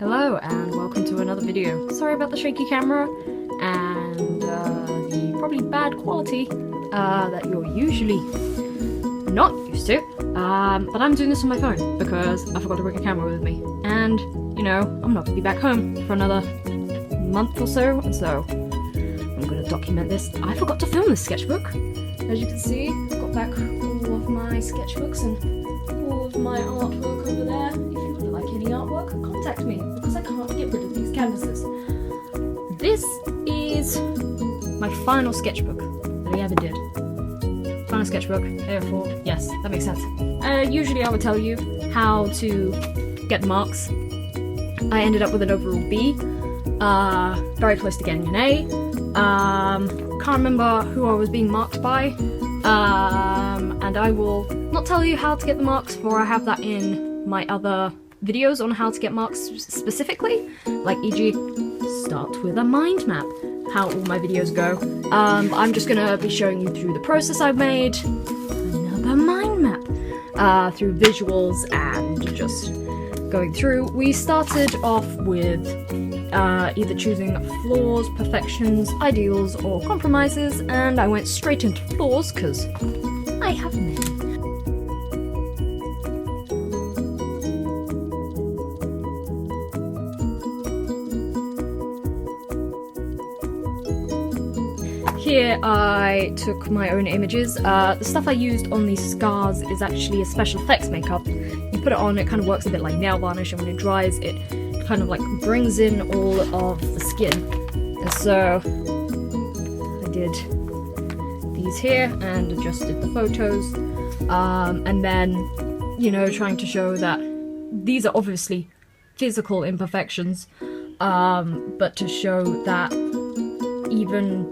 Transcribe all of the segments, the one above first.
Hello and welcome to another video. Sorry about the shaky camera and the probably bad quality that you're usually not used to, but I'm doing this on my phone because I forgot to bring a camera with me, and you know, I'm not going to be back home for another month or so, and so I'm going to document this. I forgot to film this sketchbook. As you can see, I've got back all of my sketchbooks and all of my artwork over there. If you would like any artwork, contact me because I can't get rid of these canvases. This is my final sketchbook that I ever did. Final sketchbook, therefore, yes, that makes sense. Usually I would tell you how to get the marks. I ended up with an overall B, very close to getting an A. Can't remember who I was being marked by, and I will not tell you how to get the marks, for I have that in my other videos on how to get marks specifically, like e.g. start with a mind map, how all my videos go. I'm just gonna be showing you through the process I've made another mind map, through visuals and just going through. We started off with either choosing flaws, perfections, ideals, or compromises, and I went straight into flaws because I have many. Here I took my own images. The stuff I used on these scars is actually a special effects makeup. You put it on, it kind of works a bit like nail varnish, and when it dries, it kind of like brings in all of the skin. And so I did these here and adjusted the photos, and then, you know, trying to show that these are obviously physical imperfections, but to show that even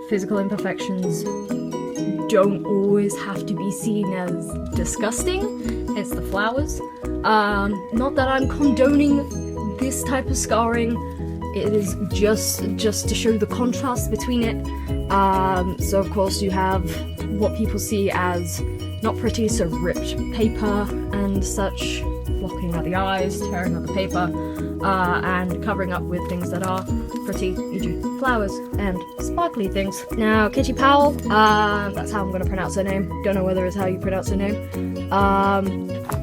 physical imperfections don't always have to be seen as disgusting, hence the flowers. Not that I'm condoning this type of scarring, it is just to show the contrast between it. So of course you have what people see as not pretty, so ripped paper and such, blocking out the eyes, tearing out the paper, and covering up with things that are pretty, e.g. flowers and sparkly things. Now, Kitty Powell, that's how I'm going to pronounce her name. Don't know whether it's how you pronounce her name.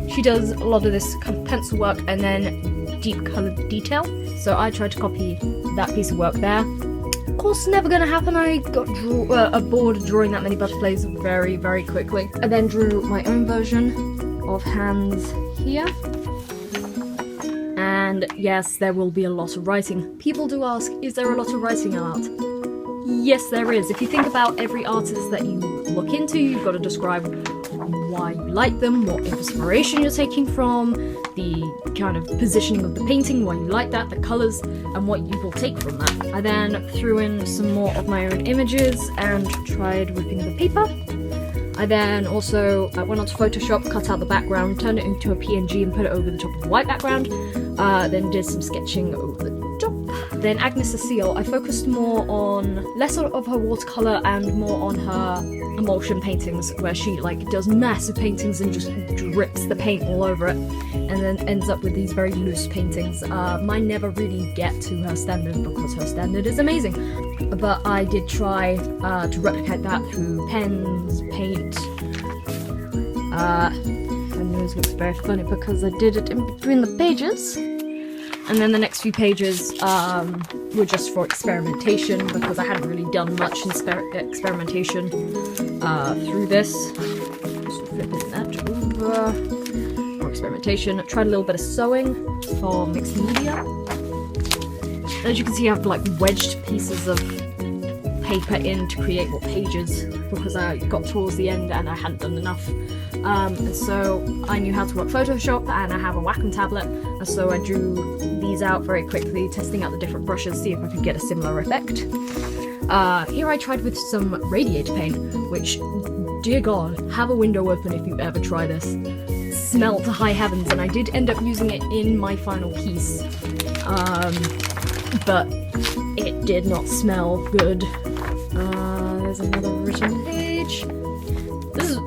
She does a lot of this kind of pencil work and then deep coloured detail. So I tried to copy that piece of work there. Of course, never going to happen. I got bored of drawing that many butterflies very, very quickly. I then drew my own version of hands here. And yes, there will be a lot of writing. People do ask, is there a lot of writing in art? Yes, there is. If you think about every artist that you look into, you've got to describe why you like them, what inspiration you're taking from, the kind of positioning of the painting, why you like that, the colours, and what you will take from that. I then threw in some more of my own images and tried ripping the paper. I then also went onto Photoshop, cut out the background, turned it into a PNG and put it over the top of a white background, then did some sketching over the top. Then Agnes Cecile, I focused more on less of her watercolor and more on her emulsion paintings, where she like does massive paintings and just drips the paint all over it, and then ends up with these very loose paintings. Mine never really get to her standard because her standard is amazing, but I did try to replicate that through pens, paint. My nose looks very funny because I did it in between the pages. And then the next few pages were just for experimentation, because I hadn't really done much experimentation through this. Just flipping that over. More experimentation. Tried a little bit of sewing for mixed media. As you can see, I've like wedged pieces of paper in to create more pages, because I got towards the end and I hadn't done enough. And so I knew how to work Photoshop, and I have a Wacom tablet, and so I drew these out very quickly, testing out the different brushes, see if I could get a similar effect. Here I tried with some radiator paint, which, dear God, have a window open if you ever try this. Smell to high heavens, and I did end up using it in my final piece, but it did not smell good. There's another written page.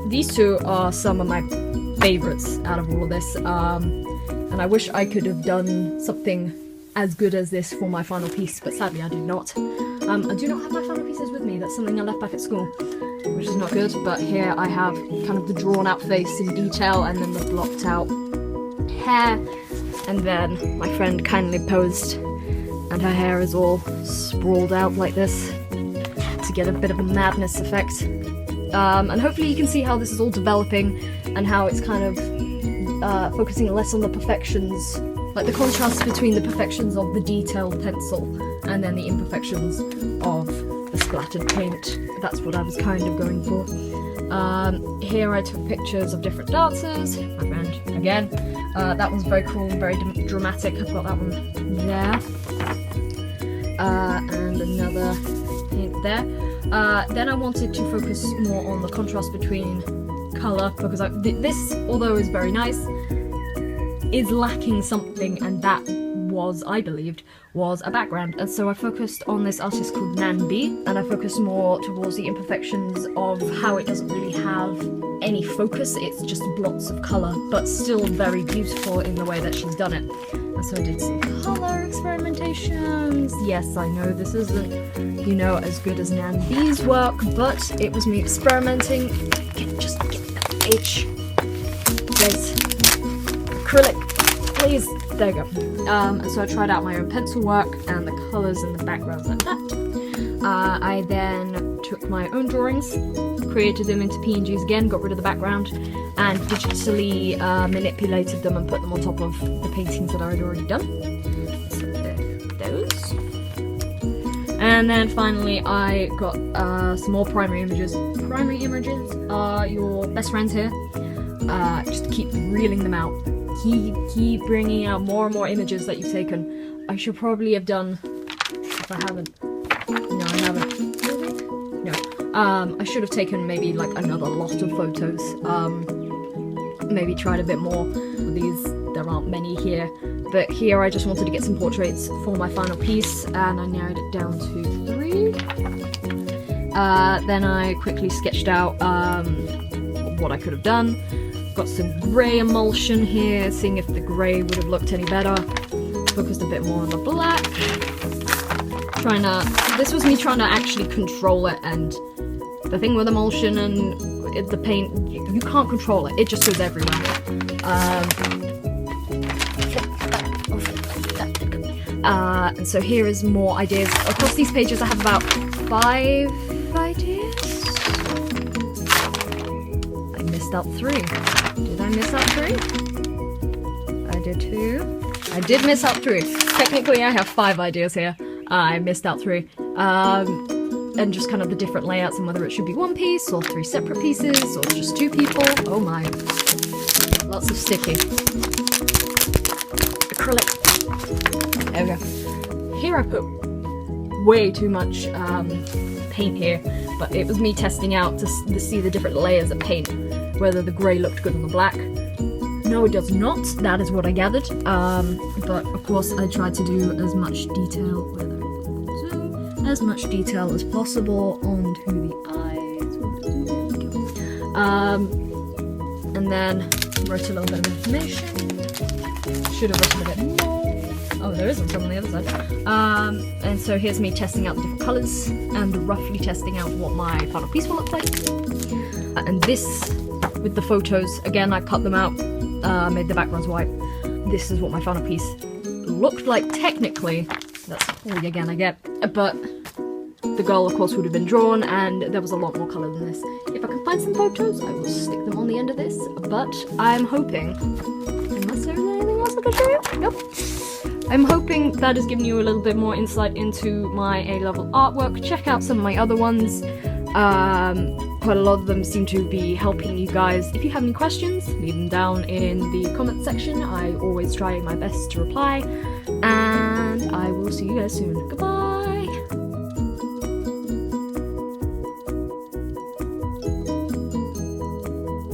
These two are some of my favourites out of all of this, and and I wish I could have done something as good as this for my final piece, but sadly I did not. I do not have my final pieces with me. That's something I left back at school, which is not good, but here I have kind of the drawn out face in detail, and then the blocked out hair, and then my friend kindly posed, and her hair is all sprawled out like this to get a bit of a madness effect. And hopefully you can see how this is all developing, and how it's kind of focusing less on the perfections, like the contrast between the perfections of the detailed pencil and then the imperfections of the splattered paint. That's what I was kind of going for. Here I took pictures of different dancers, my friend again. That was very cool and very dramatic. I've got that one there. And another paint there. Then I wanted to focus more on the contrast between colour, because this, although is very nice, is lacking something, and that was, I believed, was a background. And so I focused on this artist called Nan B, and I focused more towards the imperfections of how it doesn't really have any focus, it's just blots of colour, but still very beautiful in the way that she's done it. And so I did some colour experimentations. Yes, I know this isn't, you know, as good as Nan B's work, but it was me experimenting. Just get that H. Please. Acrylic. Please. There you go. And so I tried out my own pencil work and the colours and the backgrounds like that. I then took my own drawings, created them into PNGs again, got rid of the background, and digitally manipulated them and put them on top of the paintings that I had already done. So those. And then finally I got some more primary images. Primary images are your best friends here. Just keep reeling them out. Keep bringing out more and more images that you've taken. I should probably have done, if I haven't. No, I haven't. No. I should have taken maybe like another lot of photos. Maybe tried a bit more of these. There aren't many here. But here I just wanted to get some portraits for my final piece, and I narrowed it down to 3. Then I quickly sketched out what I could have done. Got some grey emulsion here, seeing if the grey would have looked any better. Focused a bit more on the black. This was me trying to actually control it, and the thing with emulsion and the paint, you can't control it, it just goes everywhere. And so here is more ideas. Across these pages I have about 5 ideas. I missed out 3. Did I miss out 3? I did 2. I did miss out 3. Technically I have 5 ideas here. I missed out 3. And just kind of the different layouts and whether it should be 1 piece or 3 separate pieces or just 2 people. Oh my. Lots of sticky. Acrylic. There we go. Here I put way too much paint here, but it was me testing out to see the different layers of paint, whether the grey looked good on the black. No, it does not. That is what I gathered. But of course I tried to do as much detail, as much detail as possible onto the eyes. And then wrote a little bit of information. Should have written a bit more. Oh, there isn't some on the other side. And so here's me testing out the different colours and roughly testing out what my final piece will look like. And this, with the photos, again I cut them out, made the backgrounds white. This is what my final piece looked like technically. That's all again I get. But the girl of course would have been drawn, and there was a lot more colour than this. If I can find some photos, I will stick them on the end of this, but I'm hoping, unless there's anything else I can show you? Nope. I'm hoping that has given you a little bit more insight into my A-level artwork. Check out some of my other ones. Quite a lot of them seem to be helping you guys. If you have any questions, leave them down in the comment section. I always try my best to reply, and I will see you guys soon. Goodbye!